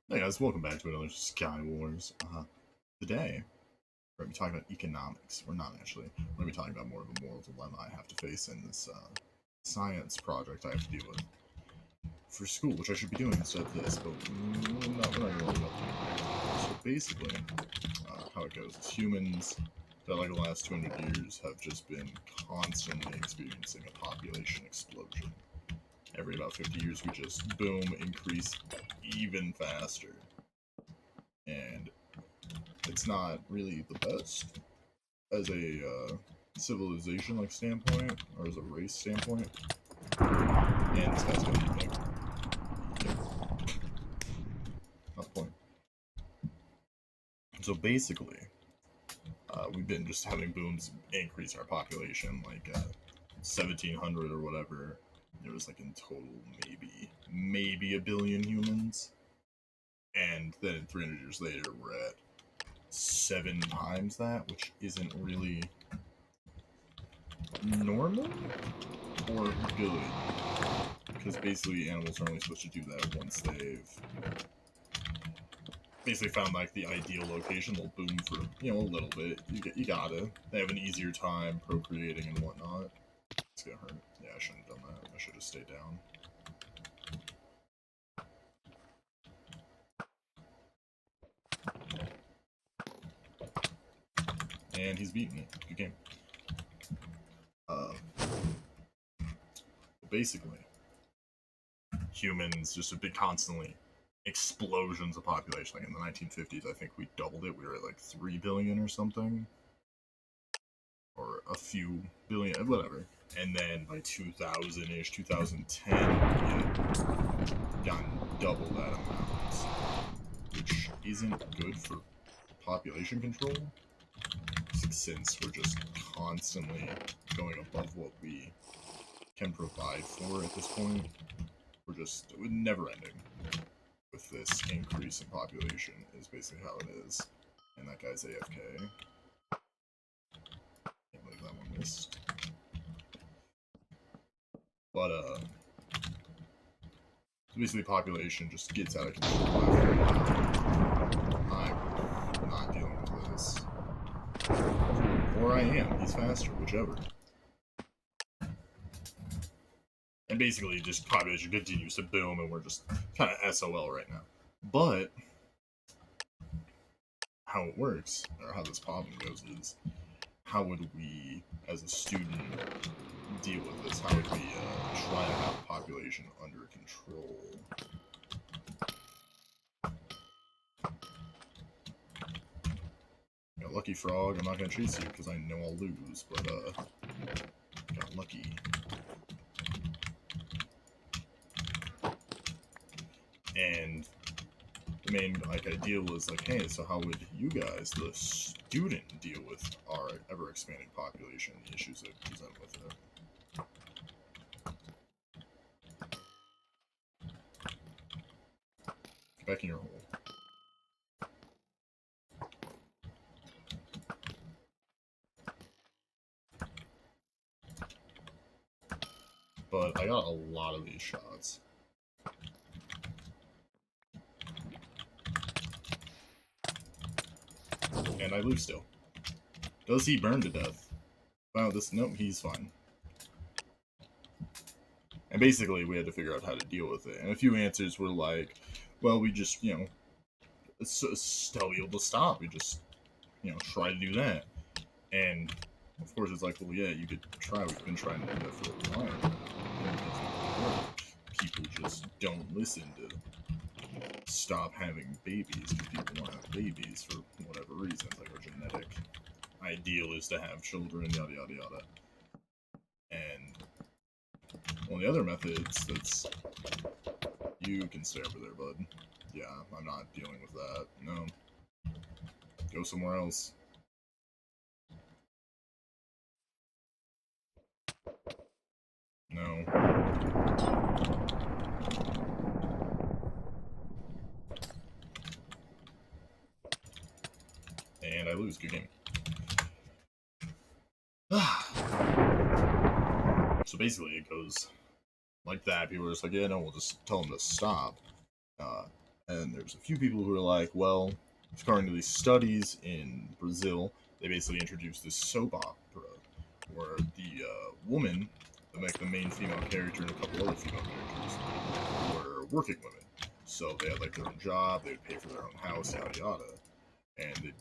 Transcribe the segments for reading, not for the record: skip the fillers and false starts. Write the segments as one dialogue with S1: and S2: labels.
S1: Hey guys, welcome back to another Skywars. Today, we're going to be talking about economics. We're not actually. We're going to be talking about more of a moral dilemma I have to face in this science project I have to deal with for school, which I should be doing instead of this, but we're not going to worry about that. So basically, how it goes is humans, that like the last 200 years, have just been constantly experiencing a population explosion. Every about 50 years, we just boom, increase even faster. And it's not really the best as a civilization like standpoint or as a race standpoint. And this guy's gonna be like, yeah, not the point. So basically, we've been just having booms increase our population, like 1,700 or whatever. There was like in total maybe a billion humans, and then 300 years later we're at 7 times that, which isn't really normal or good, because basically animals are only supposed to do that once they've basically found like the ideal location. They'll boom for a little bit. You gotta. They have an easier time procreating and whatnot. It's gonna hurt. Yeah, I shouldn't have done that. I should have stayed down. And he's beaten it. Good game. Basically, humans just have been constantly explosions of population. Like in the 1950s, I think we doubled it. We were at like 3 billion or something, or a few billion, whatever. And then by 2000-ish, 2010, we had gotten double that amount, which isn't good for population control, since we're just constantly going above what we can provide for at this point. We're just never ending with this increase in population is basically how it is. And that guy's AFK. Can't believe that one missed. But so basically population just gets out of control after a while. I'm not dealing with this. Or I am. He's faster, whichever. And basically, just population continues to boom, and we're just kind of SOL right now. But how it works, or how this problem goes, is how would we, as a student, deal with this? How would we try to have population under control? Lucky Frog, I'm not going to chase you because I know I'll lose, but got lucky. And the main idea was like, hey, so how would you guys, the student, deal with our ever-expanding population and the issues that present with it? Get back in your hole. But I got a lot of these shots. And I lose still. Does he burn to death? Wow, nope, he's fine. And basically, we had to figure out how to deal with it. And a few answers were like, well, we just, tell people to stop. We just, try to do that. And, of course, it's like, well, yeah, you could try. We've been trying to do that for a while. People just don't listen to stop having babies because people want to have babies for whatever reasons. Like our genetic ideal is to have children, yada yada yada. And one of the other methods that's you can stay over there, bud. Yeah, I'm not dealing with that. No. Go somewhere else. No. And I lose. Good game. So basically it goes like that. People are just like, yeah, no, we'll just tell them to stop. And there's a few people who are like, well, according to these studies in Brazil, they basically introduced this soap opera where the woman, like the main female character and a couple other female characters, were working women. So they had like their own job, they would pay for their own house, yada yada, and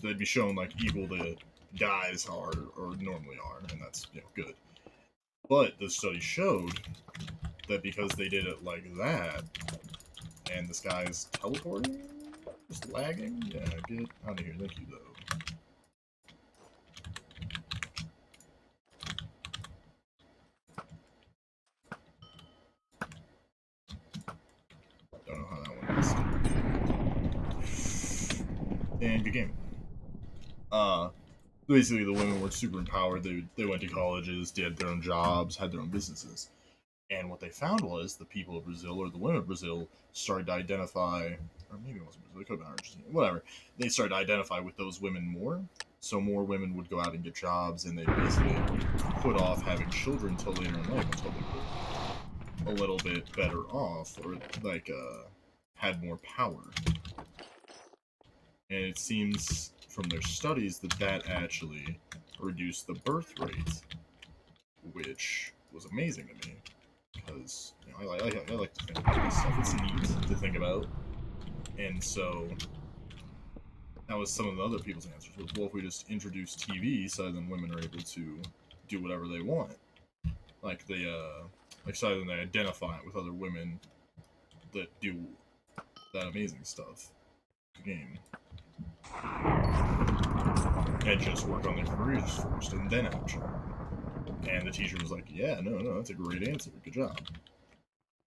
S1: they'd be shown like equal to guys are or normally are, and that's good. But the study showed that because they did it like that, and this guy's teleporting, just lagging. Yeah, get out of here, thank you though. Don't know how that one is. And good game. Basically the women were super empowered. They went to colleges, did their own jobs, had their own businesses. And what they found was the people of Brazil, or the women of Brazil, started to identify, or maybe it wasn't Brazil, it could have been Argentina, whatever. They started to identify with those women more. So more women would go out and get jobs, and they basically put off having children until later in life, until they were a little bit better off, or like had more power. And it seems from their studies that actually reduced the birth rate, which was amazing to me. Because I like to think about this stuff. It's neat to think about. And so that was some of the other people's answers. Well, if we just introduce TV, so then women are able to do whatever they want. Like they so then they identify with other women that do that amazing stuff. The game. And just work on their careers first and then have children. And the teacher was like, yeah, no, that's a great answer. Good job.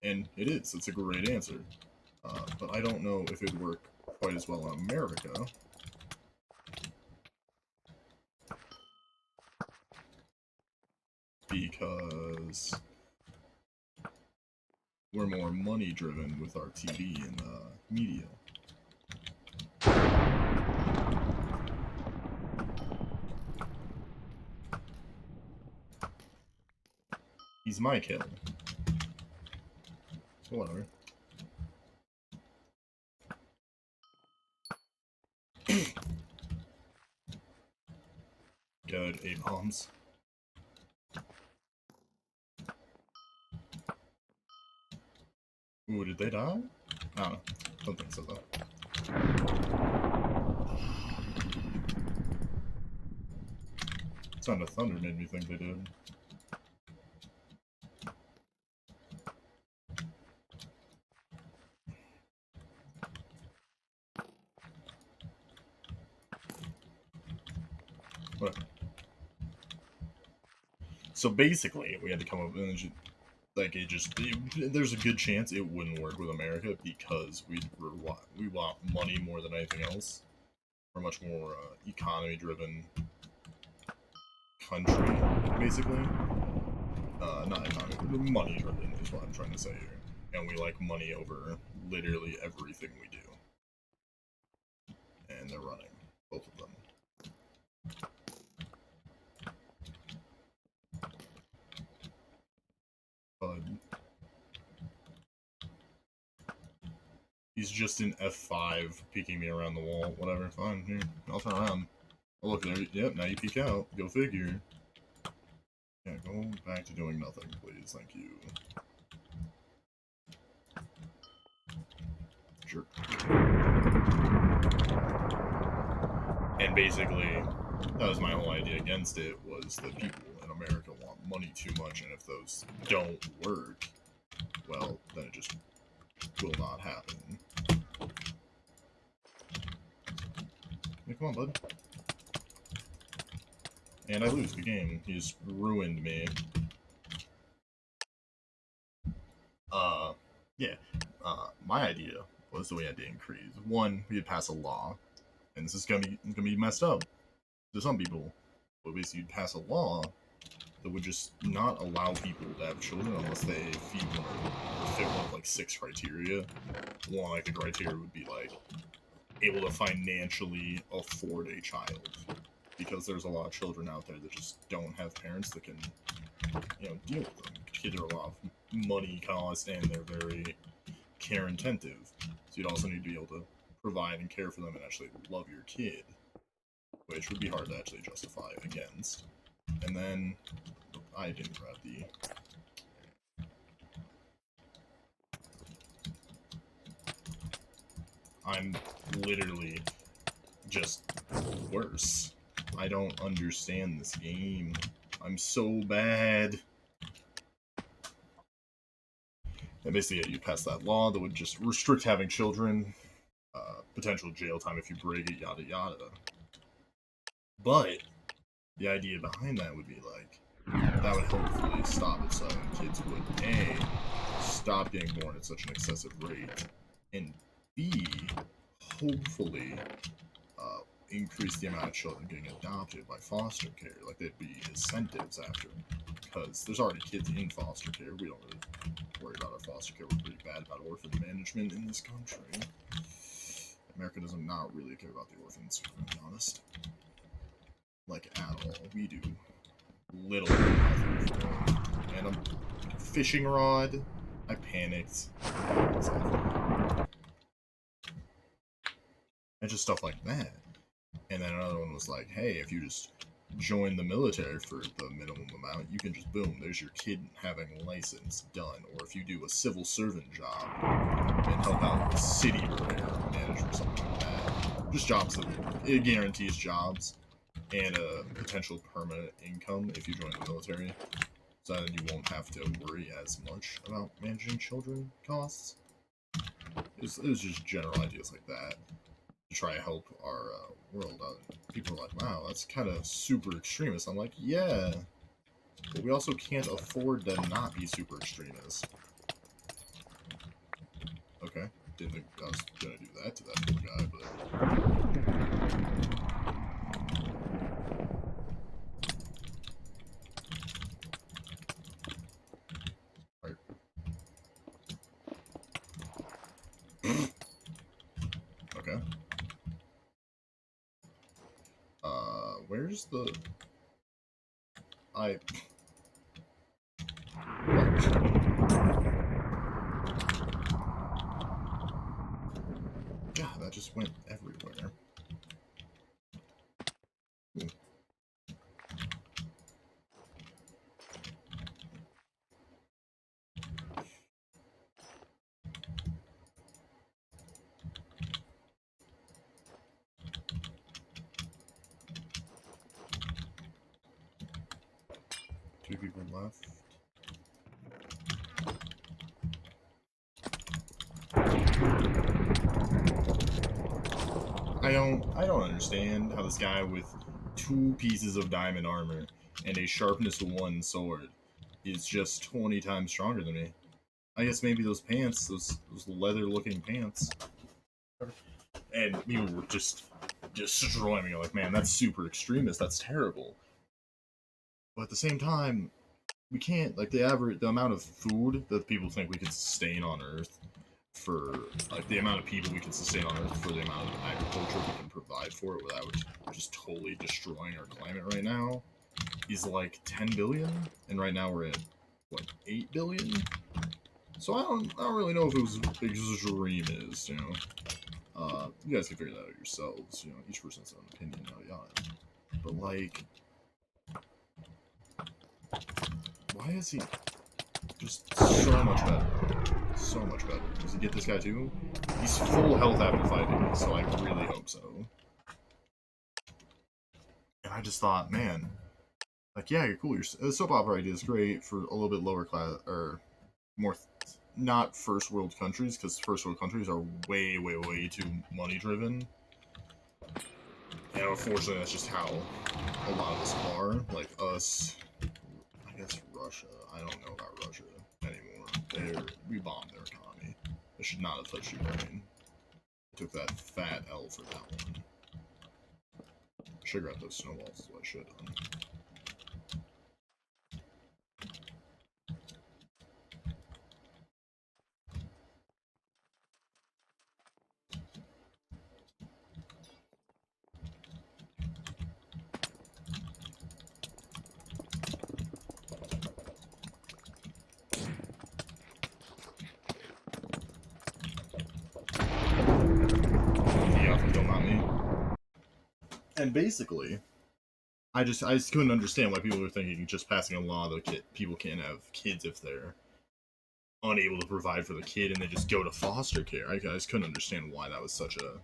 S1: And it is. It's a great answer. But I don't know if it would work quite as well in America. Because we're more money driven with our TV and media. He's my kill. So whatever. Good, 8 bombs. Ooh, did they die? I don't know. Don't think so, though. Sound of thunder made me think they did. Whatever. So basically, we had to come up with there's a good chance it wouldn't work with America because we want money more than anything else. We're a much more economy-driven country, basically. Not economy, money-driven is what I'm trying to say here. And we like money over literally everything we do. And they're running, both of them. But he's just in F5 peeking me around the wall. Whatever, fine, here, I'll turn around. Oh, look, there, yep, now you peek out. Go figure. Yeah, go back to doing nothing, please, thank you. Jerk. And basically, that was my whole idea against it, was that people in America want money too much, and if those don't work, well, then it just will not happen. Yeah, come on, bud. And I lose the game. He just ruined me. Yeah. My idea was that we had to increase. One, we'd pass a law, and this is gonna be messed up to some people. But basically, you'd pass a law that would just not allow people to have children unless they fit one of like 6 criteria. One, like the criteria would be like able to financially afford a child, because there's a lot of children out there that just don't have parents that can, deal with them. Kids are a lot of money cost, and they're very care intensive. So you'd also need to be able to provide and care for them and actually love your kid, which would be hard to actually justify against. And then I didn't grab the. I'm literally just worse. I don't understand this game. I'm so bad. And basically, you pass that law that would just restrict having children, potential jail time if you break it, yada yada. But the idea behind that would be like, that would hopefully stop it so kids would A, stop getting born at such an excessive rate, and B, hopefully increase the amount of children getting adopted by foster care. Like, there'd be incentives after, because there's already kids in foster care. We don't really worry about our foster care. We're pretty bad about orphan management in this country. America does not really care about the orphans, to be honest. Like, at all. We do little or nothing for them. And a fishing rod. I panicked. And just stuff like that. And then another one was like, hey, if you just join the military for the minimum amount, you can just, boom, there's your kid having a license, done. Or if you do a civil servant job and help out the city repair manager or something like that. Just jobs that it guarantees jobs and a potential permanent income if you join the military. So then you won't have to worry as much about managing children costs. It was just general ideas like that to try to help our world out. People are like, wow, that's kind of super extremist. I'm like, yeah, but we also can't afford to not be super extremist. Okay, didn't think I was gonna do that to that poor guy, but... Okay. Where's the... What? God, that just went everywhere. Ooh. Two people left. I don't understand how this guy with 2 pieces of diamond armor and a sharpness 1 sword is just 20 times stronger than me. I guess maybe those pants, those leather looking pants. And people were just destroying me. Like, man, that's super extremist, that's terrible. But at the same time, we can't, like, the amount of food that people think we could sustain on Earth for, like, the amount of people we can sustain on Earth for the amount of agriculture we can provide for it without just totally destroying our climate right now is like 10 billion, and right now we're at, what, 8 billion? So I don't really know if it was extremist, you know. You guys can figure that out yourselves, you know, each person has their own opinion, yada. But, like, why is he just so much better? So much better. Does he get this guy too? He's full health after fighting, so I really hope so. And I just thought, man, like, yeah, you're cool. The soap opera idea is great for a little bit lower class, or more, not first world countries, because first world countries are way, way, way too money driven. And unfortunately, that's just how a lot of us are. Like us, I guess Russia. I don't know about Russia anymore. We bombed their economy. They should not have touched Ukraine. Took that fat L for that one. Should grab those snowballs is what I should have done. And basically, I just couldn't understand why people were thinking just passing a law that people can't have kids if they're unable to provide for the kid and they just go to foster care. I just couldn't understand why that was such a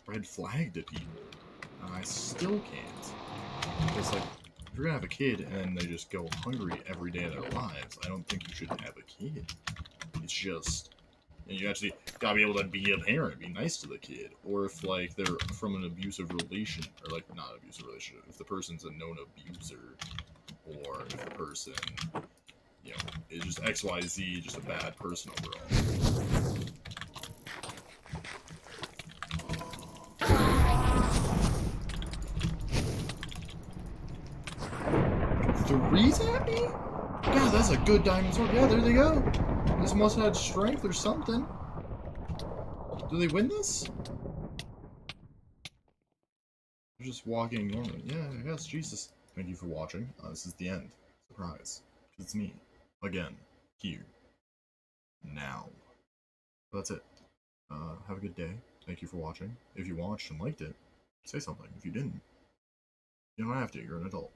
S1: red flag to people. And I still can't. It's like, if you're gonna have a kid and they just go hungry every day of their lives, I don't think you should have a kid. It's just, you actually gotta be able to be a parent, be nice to the kid. Or if, like, they're from an abusive relation, or, like, not abusive relationship, if the person's a known abuser, or if the person, you know, is just XYZ, just a bad person overall. Three's at me? God, that's a good diamond sword. Yeah, there they go. This must have had strength or something. Do they win this? They're just walking normally. Yeah, I guess. Jesus. Thank you for watching. This is the end. Surprise. It's me. Again. Here. Now. That's it. Have a good day. Thank you for watching. If you watched and liked it, say something. If you didn't, you don't have to. You're an adult.